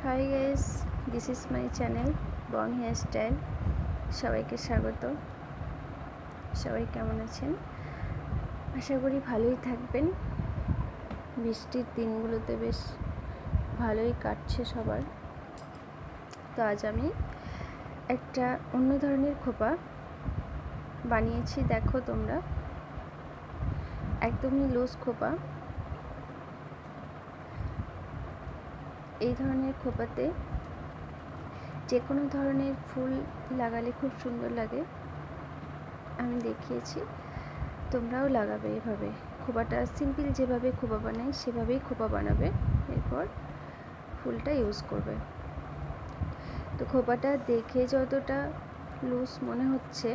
High guys, this is my channel Bong hair style. সবাইকে স্বাগত। সবাই কেমন আছেন? আশা করি ভালোই থাকবেন। বৃষ্টির দিনগুলোতে বেশ ভালোই কাটছে সবার। তো আজ আমি একটা অন্য ধরনের খোপা বানিয়েছি। দেখো তোমরা, একদমই লুজ খোপা। এই ধরনের খোপাতে যে কোনো ধরনের ফুল লাগালে খুব সুন্দর লাগে। আমি দেখিয়েছি, তোমরাও লাগাবে এভাবে। খোপাটা সিম্পল যেভাবে খোপা বানাই সেভাবেই খোপা বানাবে, এরপর ফুলটা ইউজ করবে। তো খোপাটা দেখে যতটা লুজ মনে হচ্ছে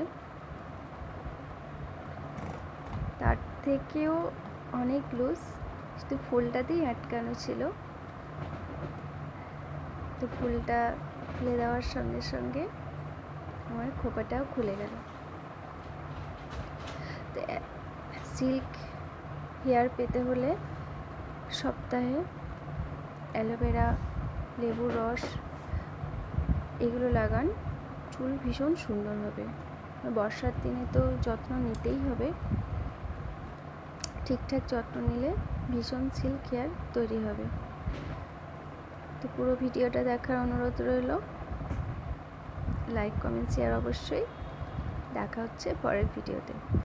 তার থেকেও অনেক লুজ, শুধু ফুলটাতেই আটকানো ছিল। তো ফুলটা খুলে দেওয়ার সঙ্গে সঙ্গে আমার খোপাটাও খুলে গেল। তো সিল্ক হেয়ার পেতে হলে সপ্তাহে অ্যালোভেরা, লেবুর রস এগুলো লাগান, চুল ভীষণ সুন্দর হবে। বর্ষার দিনে তো যত্ন নিতেই হবে, ঠিকঠাক যত্ন নিলে ভীষণ সিল্ক হেয়ার তৈরি হবে। তো পুরো ভিডিওটা দেখার অনুরোধ রইল। লাইক, কমেন্ট, শেয়ার অবশ্যই। দেখা হচ্ছে পরের ভিডিওতে।